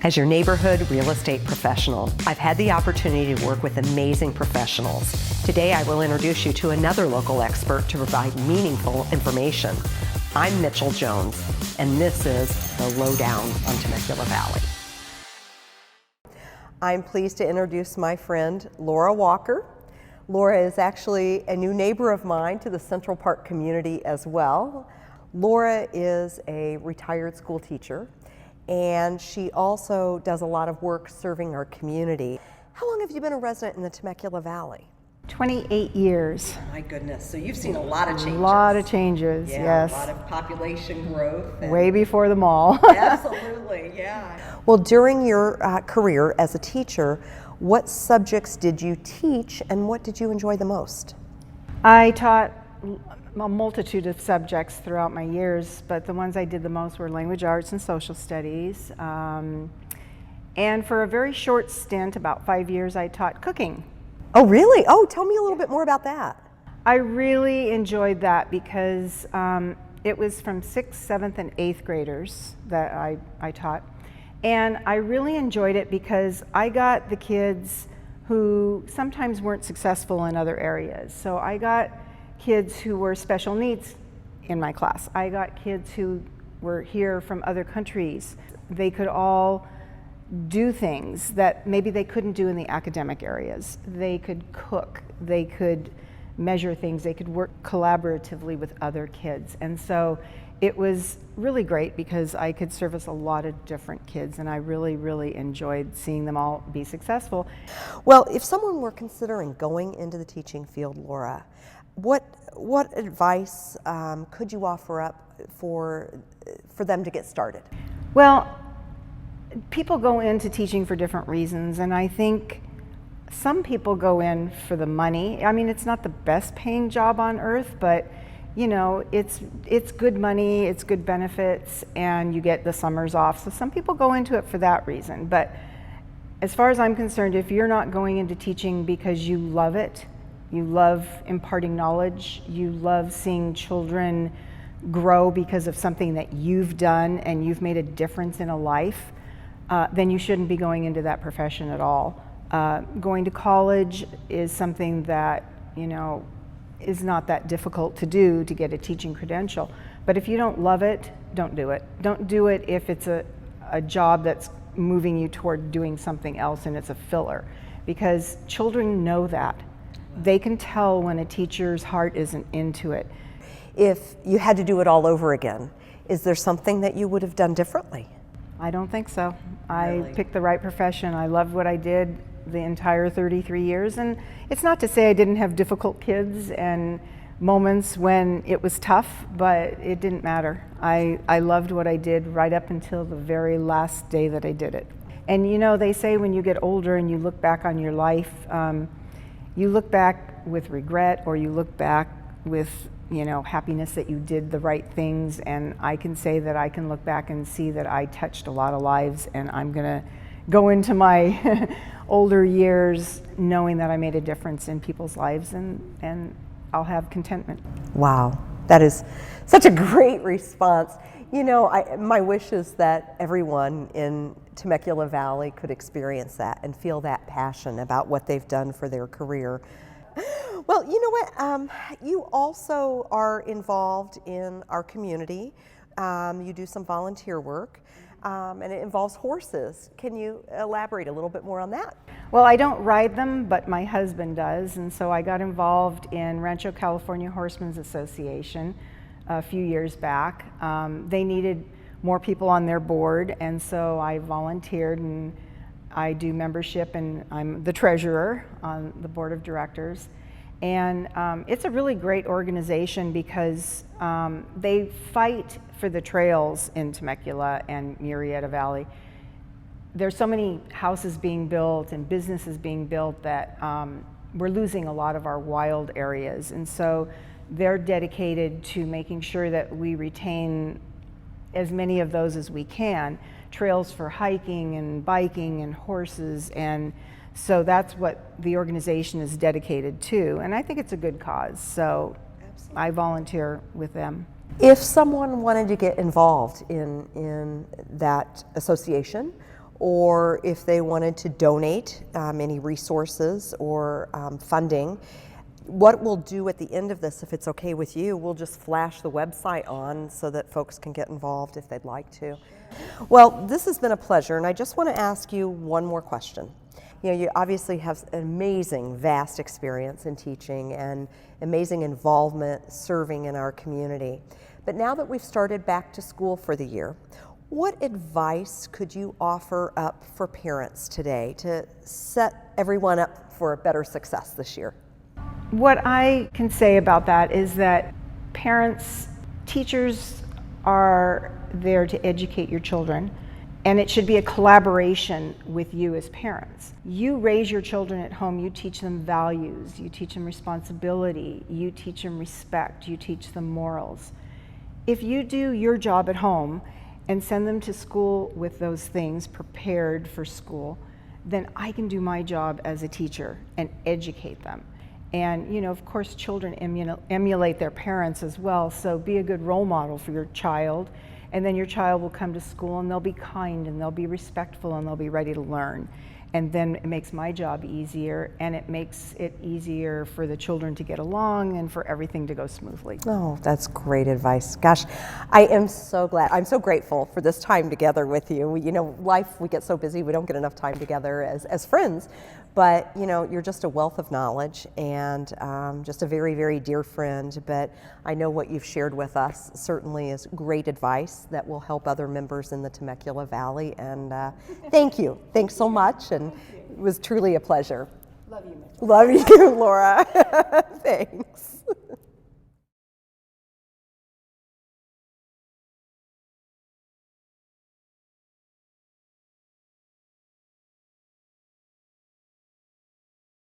As your neighborhood real estate professional, I've had the opportunity to work with amazing professionals. Today, I will introduce you to another local expert to provide meaningful information. I'm Mitchell Jones, and this is the Lowdown on Temecula Valley. I'm pleased to introduce my friend, Laura Walker. Laura is actually a new neighbor of mine to the Central Park community as well. Laura is a retired school teacher, and she also does a lot of work serving our community. How long have you been a resident in the Temecula Valley? 28 years. Oh my goodness, so you've seen a lot of changes. A lot of changes, yeah, yes. A lot of population growth. Way before the mall. Absolutely, yeah. Well, during your career as a teacher, what subjects did you teach and what did you enjoy the most? I taught a multitude of subjects throughout my years, but the ones I did the most were language arts and social studies. And for a very short stint, about 5 years, I taught cooking. Oh, really? Oh, tell me a little bit more about that. I really enjoyed that because it was from 6th, 7th, and 8th graders that I taught. And I really enjoyed it because I got the kids who sometimes weren't successful in other areas. So I got kids who were special needs in my class. I got kids who were here from other countries. They could all do things that maybe they couldn't do in the academic areas. They could cook, they could measure things, they could work collaboratively with other kids. And so it was really great because I could service a lot of different kids, and I really, really enjoyed seeing them all be successful. Well, if someone were considering going into the teaching field, Laura, what advice could you offer up for them to get started? Well, people go into teaching for different reasons, and I think some people go in for the money. I mean, it's not the best paying job on earth, but you know, it's good money, it's good benefits, and you get the summers off. So some people go into it for that reason. But as far as I'm concerned, if you're not going into teaching because you love it, you love imparting knowledge, you love seeing children grow because of something that you've done and you've made a difference in a life, then you shouldn't be going into that profession at all. Going to college is something that, you know, is not that difficult to do to get a teaching credential. But if you don't love it, don't do it. Don't do it if it's a job that's moving you toward doing something else and it's a filler, because children know that. They can tell when a teacher's heart isn't into it. If you had to do it all over again, is there something that you would have done differently? I don't think so. Really? I picked the right profession. I loved what I did the entire 33 years. And it's not to say I didn't have difficult kids and moments when it was tough, but it didn't matter. I loved what I did right up until the very last day that I did it. And you know, they say when you get older and you look back on your life, you look back with regret, or you look back with, you know, happiness that you did the right things. And I can say that I can look back and see that I touched a lot of lives, and I'm gonna go into my older years knowing that I made a difference in people's lives, and I'll have contentment. Wow, that is such a great response. You know, my wish is that everyone in Temecula Valley could experience that and feel that passion about what they've done for their career. Well, you know what? You also are involved in our community. You do some volunteer work, and it involves horses. Can you elaborate a little bit more on that? Well, I don't ride them, but my husband does, and so I got involved in Rancho California Horsemen's Association a few years back. They needed more people on their board, and so I volunteered, and I do membership, and I'm the treasurer on the board of directors. And it's a really great organization because they fight for the trails in Temecula and Murrieta Valley. There's so many houses being built and businesses being built that we're losing a lot of our wild areas. And so they're dedicated to making sure that we retain as many of those as we can, trails for hiking and biking and horses, and so that's what the organization is dedicated to, and I think it's a good cause, so absolutely. I volunteer with them. If someone wanted to get involved in that association or if they wanted to donate any resources or funding. What we'll do at the end of this, if it's okay with you, we'll just flash the website on so that folks can get involved if they'd like to. Well, this has been a pleasure, and I just want to ask you one more question. You know, you obviously have an amazing, vast experience in teaching and amazing involvement serving in our community. But now that we've started back to school for the year, what advice could you offer up for parents today to set everyone up for a better success this year? What I can say about that is that parents, teachers are there to educate your children, and it should be a collaboration with you as parents. You raise your children at home, you teach them values, you teach them responsibility, you teach them respect, you teach them morals. If you do your job at home and send them to school with those things prepared for school, then I can do my job as a teacher and educate them. And, you know, of course, children emulate their parents as well, so be a good role model for your child, and then your child will come to school and they'll be kind and they'll be respectful and they'll be ready to learn. And then it makes my job easier, and it makes it easier for the children to get along and for everything to go smoothly. Oh, that's great advice. Gosh, I am so glad. I'm so grateful for this time together with you. You know, life, we get so busy, we don't get enough time together as friends. But, you know, you're just a wealth of knowledge and just a very, very dear friend. But I know what you've shared with us certainly is great advice that will help other members in the Temecula Valley. And thank you. Thanks so much. And it was truly a pleasure. Love you, Mitchell. Love you, Laura. Thanks.